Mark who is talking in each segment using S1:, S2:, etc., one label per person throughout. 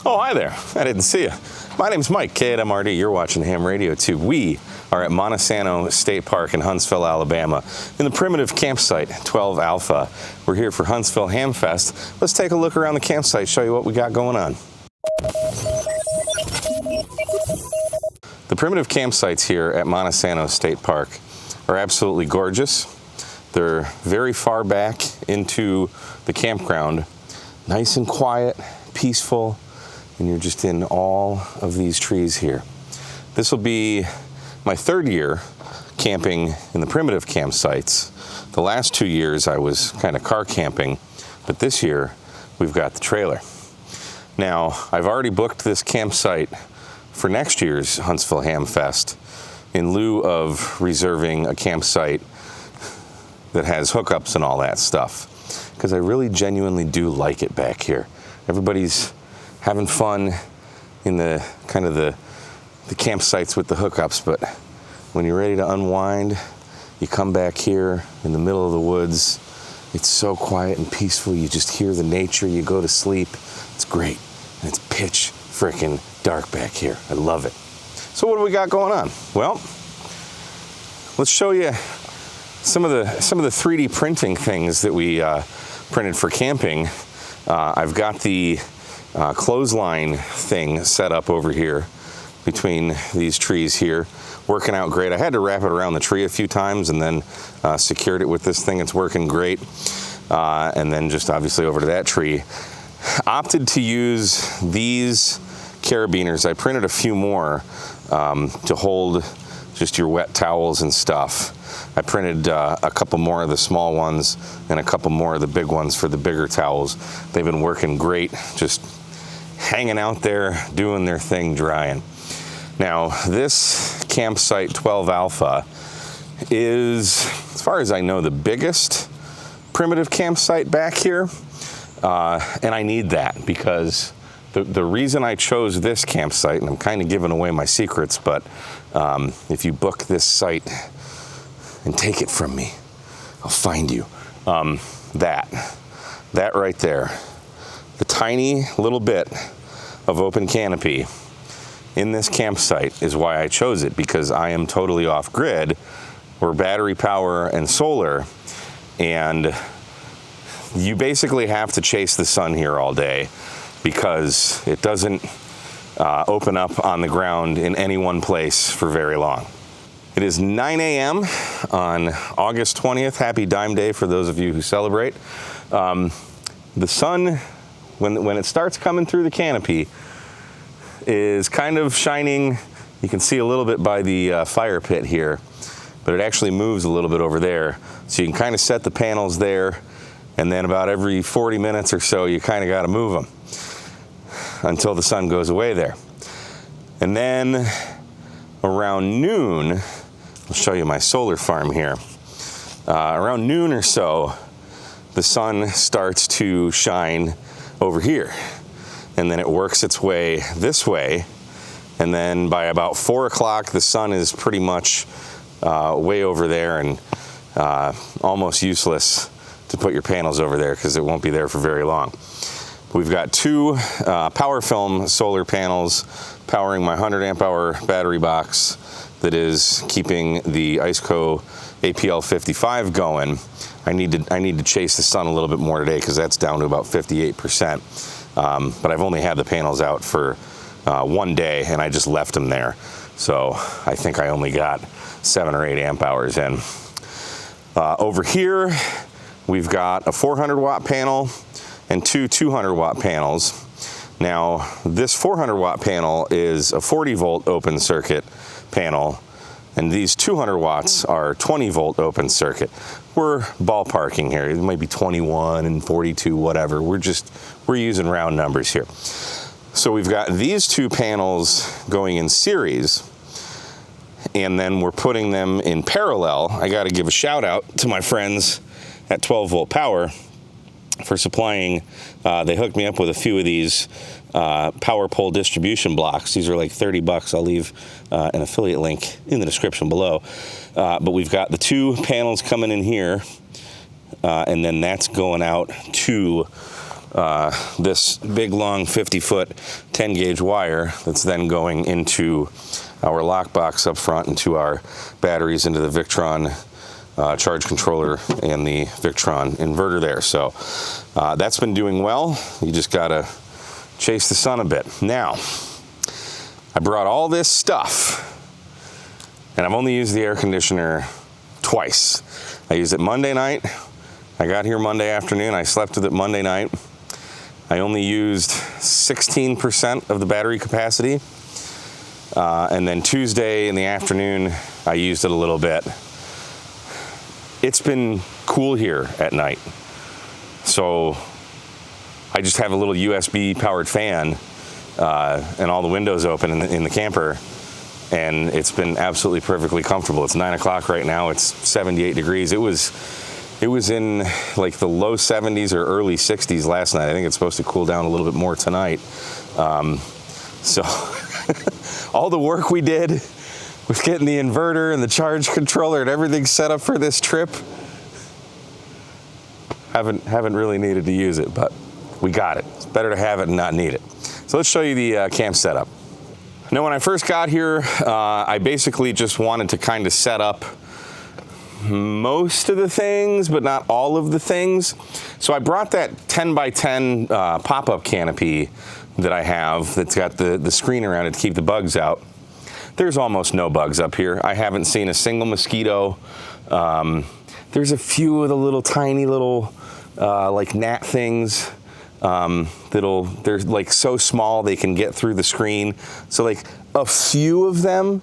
S1: Oh, hi there. I didn't see you. My name's Mike, KM9G. You're watching Ham Radio Tube. We are at Monte Sano State Park in Huntsville, Alabama, in the primitive campsite, 12 Alpha. We're here for Huntsville Hamfest. Let's take a look around the campsite, show you what we got going on. The primitive campsites here at Monte Sano State Park are absolutely gorgeous. They're very far back into the campground, nice and quiet, peaceful, and you're just in all of these trees here. This will be my third year camping in the primitive campsites. The last 2 years I was kind of car camping, but this year we've got the trailer. Now, I've already booked this campsite for next year's Huntsville Hamfest in lieu of reserving a campsite that has hookups and all that stuff, because I really genuinely do like it back here. Everybody's having fun in the kind of the campsites with the hookups, but when you're ready to unwind, you come back here in the middle of the woods. It's so quiet and peaceful. You just hear the nature. You go to sleep. It's great. And it's pitch frickin' dark back here. I love it. So what do we got going on? Well, let's show you some of the 3D printing things that we printed for camping. I've got the clothesline thing set up over here between these trees here, working out great. I had to wrap it around the tree a few times and then secured it with this thing. It's working great. And then just obviously over to that tree. Opted to use these carabiners. I printed a few more to hold just your wet towels and stuff. I printed a couple more of the small ones and a couple more of the big ones for the bigger towels. They've been working great, just hanging out there, doing their thing, drying. Now, this campsite 12 Alpha is, as far as I know, the biggest primitive campsite back here. And I need that because the reason I chose this campsite, and I'm kind of giving away my secrets, but if you book this site and take it from me, I'll find you. That right there, the tiny little bit of open canopy in this campsite is why I chose it, because I am totally off grid. We're battery power and solar, and you basically have to chase the sun here all day because it doesn't open up on the ground in any one place for very long. It is 9 a.m. on August 20th. Happy Dime Day for those of you who celebrate. The sun, when it starts coming through the canopy, is kind of shining. You can see a little bit by the fire pit here, but it actually moves a little bit over there. So you can kind of set the panels there, and then about every 40 minutes or so, you kind of got to move them until the sun goes away there. And then around noon, I'll show you my solar farm here. Around noon or so, the sun starts to shine over here, and then it works its way this way, and then by about 4 o'clock, the sun is pretty much way over there and almost useless to put your panels over there because it won't be there for very long. We've got two power film solar panels powering my 100 amp hour battery box that is keeping the IceCo APL 55 going. I need to chase the sun a little bit more today because that's down to about 58%. But I've only had the panels out for 1 day and I just left them there. So I think I only got 7 or 8 amp hours in. Over here, we've got a 400 watt panel and two 200 watt panels. Now, this 400 watt panel is a 40 volt open circuit panel, and these 200 watts are 20 volt open circuit. We're ballparking here. It might be 21 and 42, whatever. We're using round numbers here. So we've got these two panels going in series, and then we're putting them in parallel. I got to give a shout out to my friends at 12 volt power for supplying. They hooked me up with a few of these power pole distribution blocks. These are like $30. I'll leave an affiliate link in the description below. But we've got the two panels coming in here, and then that's going out to this big long 50-foot 10-gauge wire that's then going into our lockbox up front, into our batteries, into the Victron charge controller and the Victron inverter there. So that's been doing well. You just gotta chase the sun a bit. Now, I brought all this stuff, and I've only used the air conditioner twice. I used it Monday night. I got here Monday afternoon. I slept with it Monday night. I only used 16% of the battery capacity. And then Tuesday in the afternoon, I used it a little bit. It's been cool here at night. So I just have a little USB powered fan and all the windows open in the camper, and it's been absolutely perfectly comfortable. It's 9 o'clock right now. It's 78 degrees. It was in like the low 70s or early 60s last night. I think it's supposed to cool down a little bit more tonight. So all the work we did with getting the inverter and the charge controller and everything set up for this trip, haven't really needed to use it, but we got it. It's better to have it and not need it. So let's show you the camp setup. Now, when I first got here, I basically just wanted to kind of set up most of the things, but not all of the things. So I brought that 10 by 10 pop-up canopy that I have that's got the screen around it to keep the bugs out. There's almost no bugs up here. I haven't seen a single mosquito. There's a few of the little tiny little like gnat things. They're like so small they can get through the screen. So like a few of them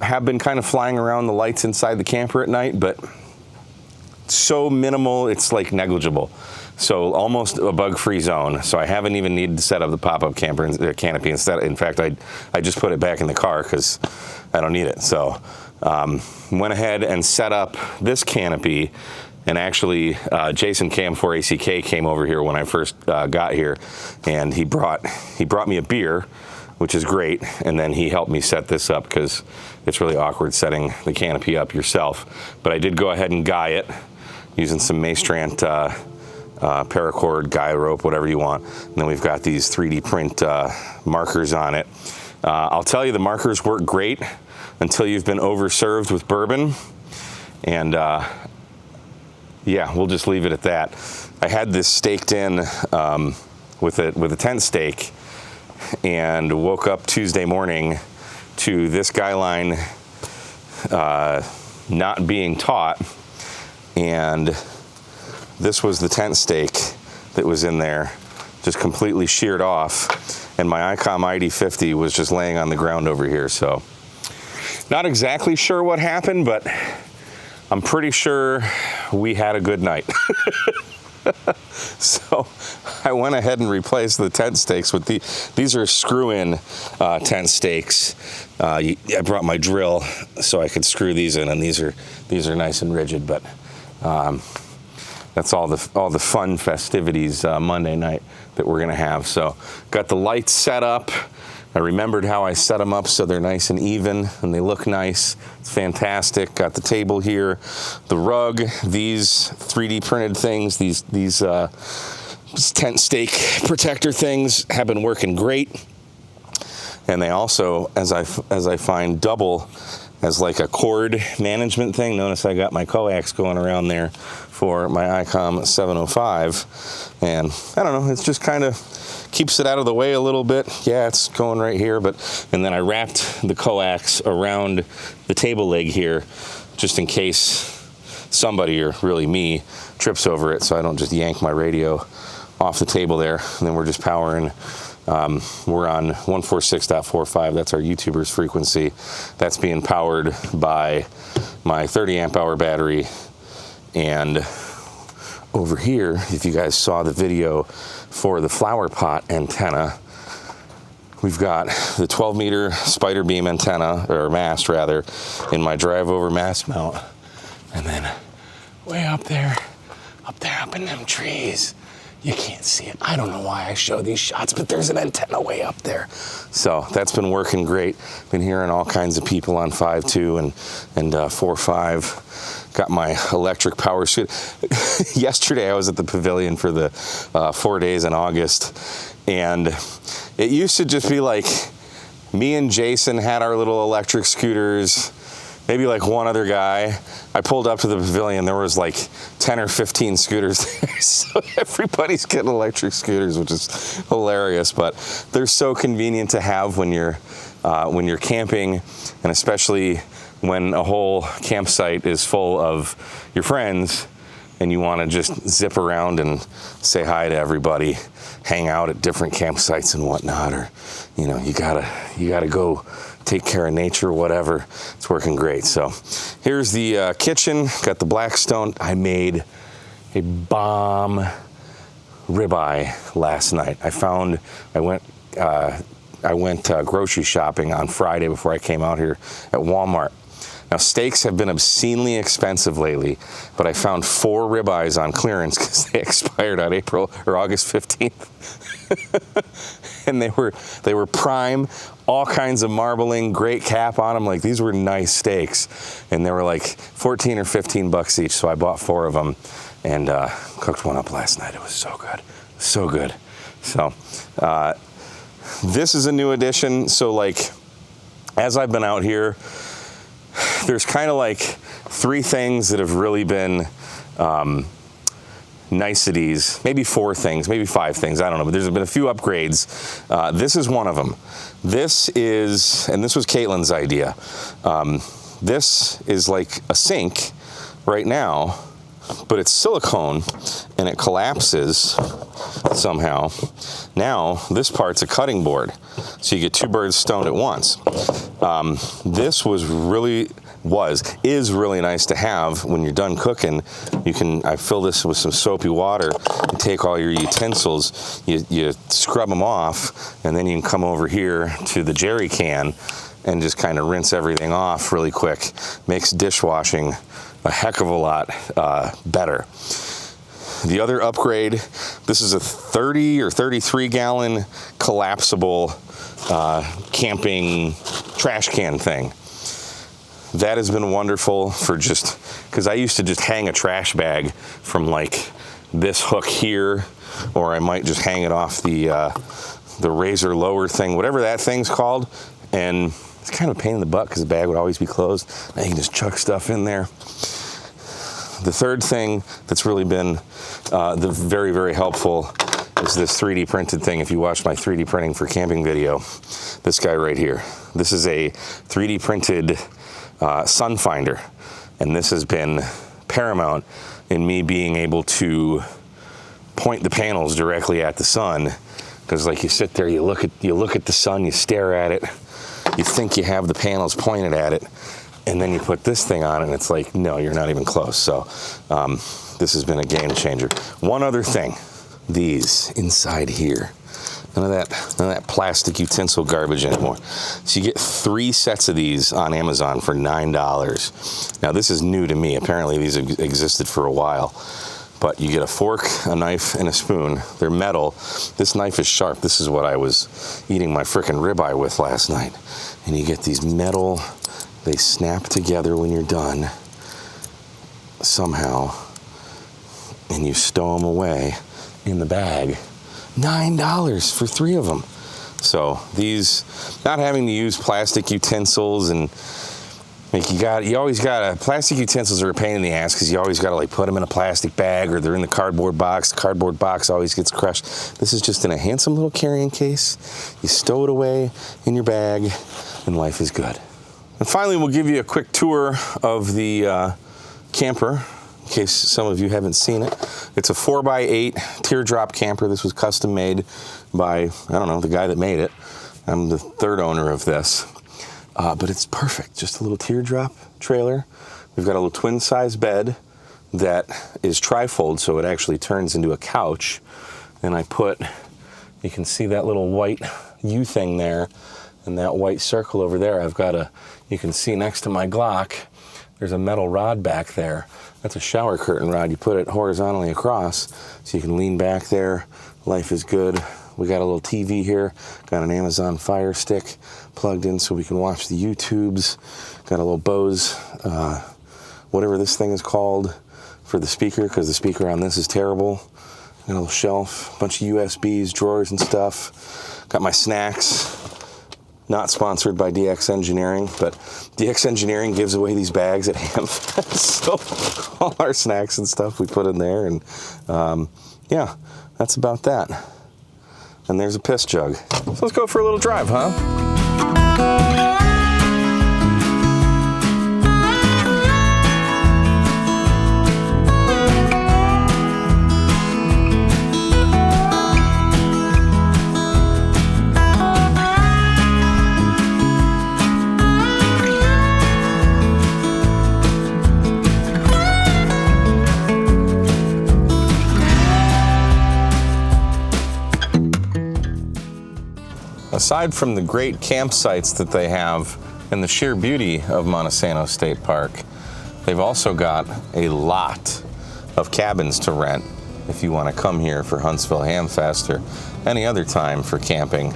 S1: have been kind of flying around the lights inside the camper at night, but so minimal, it's like negligible. So almost a bug-free zone. So I haven't even needed to set up the pop-up canopy instead. In fact, I just put it back in the car because I don't need it. So went ahead and set up this canopy. And actually, Jason KM4ACK came over here when I first got here, and he brought me a beer, which is great. And then he helped me set this up because it's really awkward setting the canopy up yourself. But I did go ahead and guy it using some Maestrant paracord, guy rope, whatever you want. And then we've got these 3D print markers on it. I'll tell you, the markers work great until you've been overserved with bourbon. And yeah, we'll just leave it at that. I had this staked in with a tent stake, and woke up Tuesday morning to this guy line not being taut, and this was the tent stake that was in there, just completely sheared off, and my ICOM ID50 was just laying on the ground over here. So not exactly sure what happened, but I'm pretty sure we had a good night. So I went ahead and replaced the tent stakes with these are screw-in tent stakes. I brought my drill so I could screw these in, and these are nice and rigid. But that's all the fun festivities Monday night that we're gonna have. So got the lights set up. I remembered how I set them up so they're nice and even and they look nice. It's fantastic. Got the table here, the rug, these 3D printed things, these tent stake protector things have been working great. And they also, as I find, double as like a cord management thing. Notice I got my coax going around there for my ICOM 705. And I don't know, it's just kind of keeps it out of the way a little bit. Yeah, it's going right here, and then I wrapped the coax around the table leg here, just in case somebody, or really me, trips over it, so I don't just yank my radio off the table there. And then we're just powering. We're on 146.45. That's our YouTuber's frequency. That's being powered by my 30 amp hour battery. And over here, if you guys saw the video for the flower pot antenna, we've got the 12 meter spider beam antenna, or mast rather, in my drive over mast mount. And then way up in them trees, you can't see it. I don't know why I show these shots, but there's an antenna way up there. So that's been working great. Been hearing all kinds of people on 5.2 and 4.5 got my electric power suit. Yesterday I was at the pavilion for the 4 days in August, and it used to just be like me and Jason had our little electric scooters, maybe like one other guy. I pulled up to the pavilion, there was like 10 or 15 scooters there. So everybody's getting electric scooters, which is hilarious, but they're so convenient to have when you're camping, and especially when a whole campsite is full of your friends and you want to just zip around and say hi to everybody, hang out at different campsites and whatnot, or you know, you gotta go take care of nature, whatever. It's working great. So here's the kitchen. Got the Blackstone. I made a bomb ribeye last night. I went grocery shopping on Friday before I came out here at Walmart. Now, steaks have been obscenely expensive lately, but I found 4 ribeyes on clearance because they expired on August 15th. And they were prime, all kinds of marbling, great cap on them. Like, these were nice steaks, and they were like 14 or 15 bucks each. So I bought 4 of them and cooked one up last night. It was so good, so good. So this is a new addition. So like, as I've been out here, there's kind of like 3 things that have really been niceties, maybe 4 things, maybe 5 things, I don't know, but there's been a few upgrades. This is one of them. This is, and this was Caitlin's idea, this is like a sink right now, but it's silicone and it collapses somehow. Now this part's a cutting board, so you get 2 birds stoned at once. This is really nice to have when you're done cooking. I fill this with some soapy water and take all your utensils, you scrub them off, and then you can come over here to the jerry can and just kind of rinse everything off really quick. Makes dishwashing a heck of a lot better. The other upgrade, this is a 30 or 33 gallon collapsible camping trash can thing. That has been wonderful for just, because I used to just hang a trash bag from like this hook here, or I might just hang it off the razor lower thing, whatever that thing's called, and it's kind of a pain in the butt because the bag would always be closed. Now you can just chuck stuff in there. The third thing that's really been very, very helpful is this 3D printed thing. If you watched my 3D printing for camping video, this guy right here. This is a 3D printed sun finder, and this has been paramount in me being able to point the panels directly at the sun, because like you sit there, you look at the sun, you stare at it, you think you have the panels pointed at it, and then you put this thing on and it's like, no, you're not even close. So this has been a game changer. One other thing, these inside here, none of that plastic utensil garbage anymore. So you get 3 sets of these on Amazon for $9. Now this is new to me. Apparently these have existed for a while. But you get a fork, a knife, and a spoon. They're metal. This knife is sharp. This is what I was eating my frickin' ribeye with last night. And you get these metal, they snap together when you're done somehow, and you stow them away in the bag. $9 for 3 of them. So these, not having to use plastic utensils, and like plastic utensils are a pain in the ass because you always got to like put them in a plastic bag, or they're in the cardboard box. The cardboard box always gets crushed. This is just in a handsome little carrying case. You stow it away in your bag and life is good. And finally, we'll give you a quick tour of the camper, in case some of you haven't seen it. It's a 4x8 teardrop camper. This was custom made by, I don't know, the guy that made it. I'm the 3rd owner of this. But it's perfect, just a little teardrop trailer. We've got a little twin size bed that is trifold, so it actually turns into a couch. And you can see that little white U thing there, and that white circle over there. You can see next to my Glock, there's a metal rod back there. That's a shower curtain rod. You put it horizontally across, so you can lean back there. Life is good. We got a little TV here, got an Amazon Fire Stick plugged in so we can watch the YouTubes. Got a little Bose whatever this thing is called for the speaker, because the speaker on this is terrible. Got a little shelf, a bunch of USBs, drawers and stuff. Got my snacks. Not sponsored by DX Engineering, but DX Engineering gives away these bags at Hamfest. So all our snacks and stuff we put in there, and yeah, that's about that. And there's a piss jug. So let's go for a little drive, huh? Aside from the great campsites that they have and the sheer beauty of Monte Sano State Park, they've also got a lot of cabins to rent if you want to come here for Huntsville Hamfest or any other time for camping.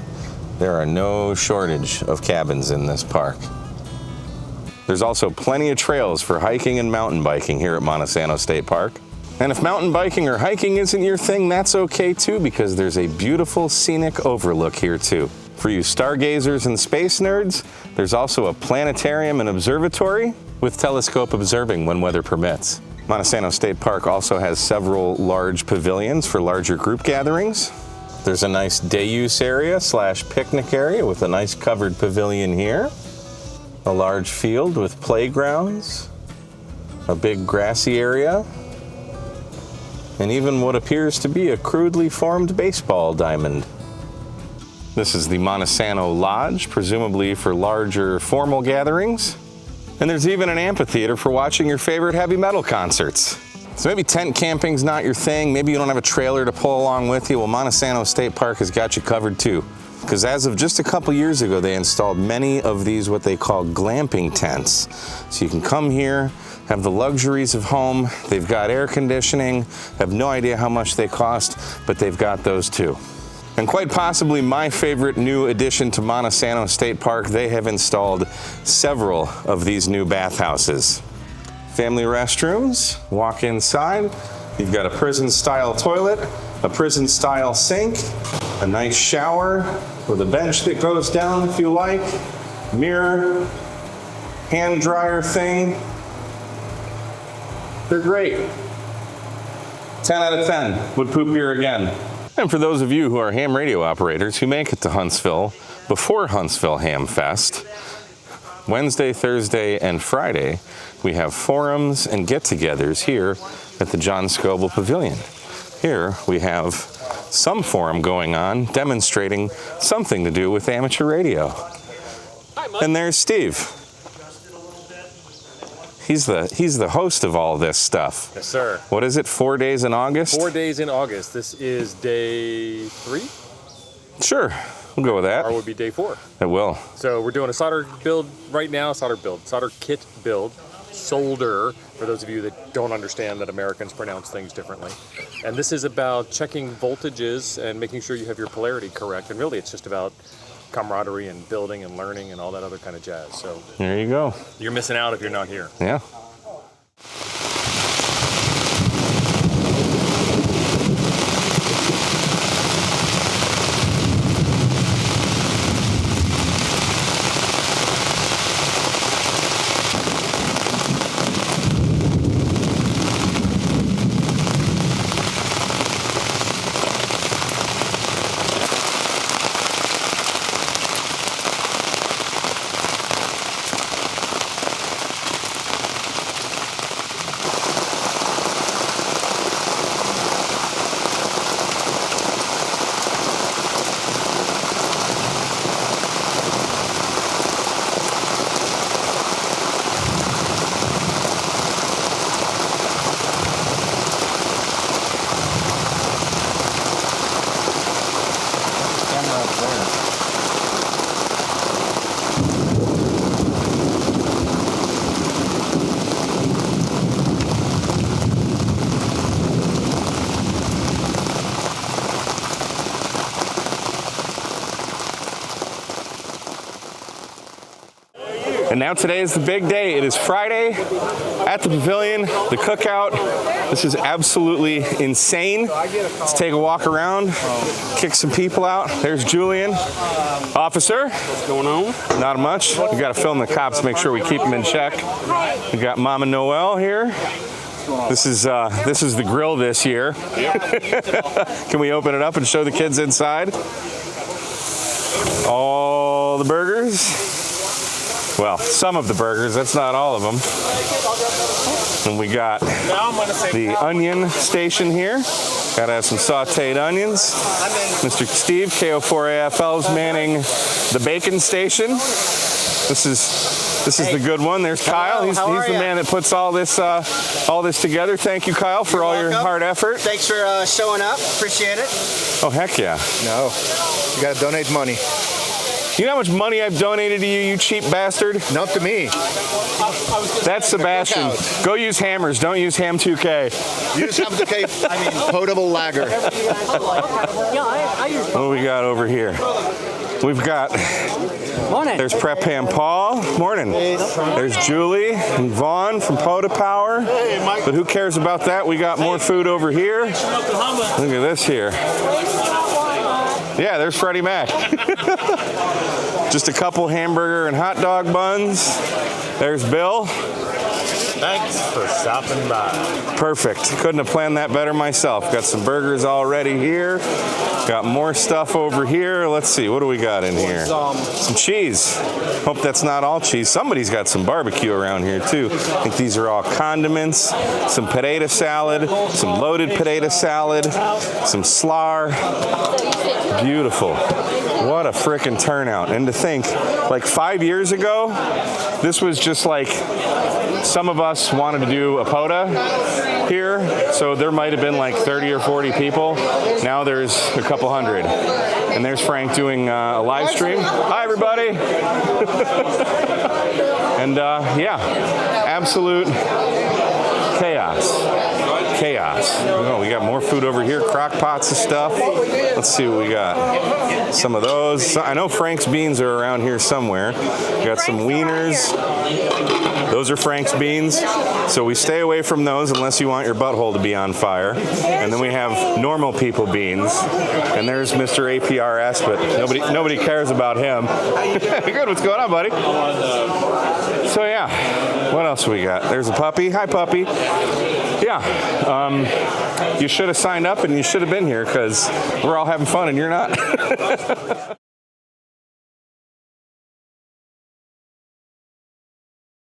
S1: There are no shortage of cabins in this park. There's also plenty of trails for hiking and mountain biking here at Monte Sano State Park. And if mountain biking or hiking isn't your thing, that's okay too, because there's a beautiful scenic overlook here too. For you stargazers and space nerds, there's also a planetarium and observatory with telescope observing when weather permits. Monte Sano State Park also has several large pavilions for larger group gatherings. There's a nice day use area / picnic area with a nice covered pavilion here. A large field with playgrounds, a big grassy area, and even what appears to be a crudely formed baseball diamond. This is the Monte Sano Lodge, presumably for larger formal gatherings. And there's even an amphitheater for watching your favorite heavy metal concerts. So maybe tent camping's not your thing, maybe you don't have a trailer to pull along with you. Well, Monte Sano State Park has got you covered too. Because as of just a couple years ago, they installed many of these what they call glamping tents. So you can come here, have the luxuries of home. They've got air conditioning. Have no idea how much they cost, but they've got those too. And quite possibly my favorite new addition to Monte Sano State Park, they have installed several of these new bathhouses. Family restrooms, walk inside. You've got a prison-style toilet, a prison-style sink, a nice shower with a bench that goes down if you like, mirror, hand dryer thing. They're great. 10 out of 10. Would poop here again. And for those of you who are ham radio operators who make it to Huntsville before Huntsville Hamfest, Wednesday, Thursday, and Friday, we have forums and get-togethers here at the John Scoble Pavilion. Here we have some forum going on demonstrating something to do with amateur radio. And there's Steve. He's the host of all this stuff.
S2: Yes, sir.
S1: What is it, 4 days in August?
S2: 4 days in August. This is day 3?
S1: Sure, we'll go with that.
S2: Or would be day 4.
S1: It will.
S2: So we're doing a solder build right now, solder kit build, solder, for those of you that don't understand that Americans pronounce things differently. And this is about checking voltages and making sure you have your polarity correct. And really it's just about camaraderie and building and learning and all that other kind of jazz. So
S1: there you go.
S2: You're missing out if you're not here.
S1: Yeah. And now today is the big day. It is Friday at the pavilion, the cookout. This is absolutely insane. Let's take a walk around, kick some people out. There's Julian. Officer.
S3: What's going on?
S1: Not much. We got to film the cops, make sure we keep them in check. We got Mama Noel here. This is the grill this year. Can we open it up and show the kids inside? All the burgers. Well, some of the burgers. That's not all of them. And we got the onion station here. Got to have some sauteed onions. Mr. Steve KO4AFL is manning the bacon station. This is the good one. There's Kyle. He's the man that puts all this together. Thank you, Kyle, for all your hard effort.
S4: Thanks for showing up. Appreciate it.
S1: Oh, heck yeah.
S3: No, you gotta donate money.
S1: You know how much money I've donated to you, you cheap bastard?
S3: Not to me.
S1: That's Sebastian. Go use hammers. Don't use Ham 2K.
S3: Use Ham 2K. Potable lager.
S1: What do we got over here? We've got...
S4: Morning.
S1: There's Prep Ham Paul. Morning. There's Julie and Vaughn from POTA Power. But who cares about that? We got more food over here. Look at this here. Yeah, there's Freddie Mac. Just a couple hamburger and hot dog buns. There's Bill.
S5: Thanks for stopping by.
S1: Perfect. Couldn't have planned that better myself. Got some burgers already here. Got more stuff over here. Let's see, what do we got in here? Some cheese. Hope that's not all cheese. Somebody's got some barbecue around here too. I think these are all condiments. Some potato salad, some loaded potato salad, some slar. Beautiful. What a frickin' turnout. And to think, like 5 years ago, this was just like, some of us wanted to do a POTA here, so there might have been like 30 or 40 people. Now there's a couple hundred. And there's Frank doing a live stream. Hi, everybody. And yeah, absolute chaos. Chaos. Oh, we got more food over here, crock pots of stuff. Let's see what we got. Some of those. I know Frank's beans are around here somewhere. We got some wieners. Those are Frank's beans. So we stay away from those unless you want your butthole to be on fire. And then we have normal people beans. And there's Mr. APRS, but nobody cares about him. Good, what's going on, buddy? So yeah, what else we got? There's a puppy. Hi, puppy. Yeah, you should have signed up and you should have been here because we're all having fun and you're not.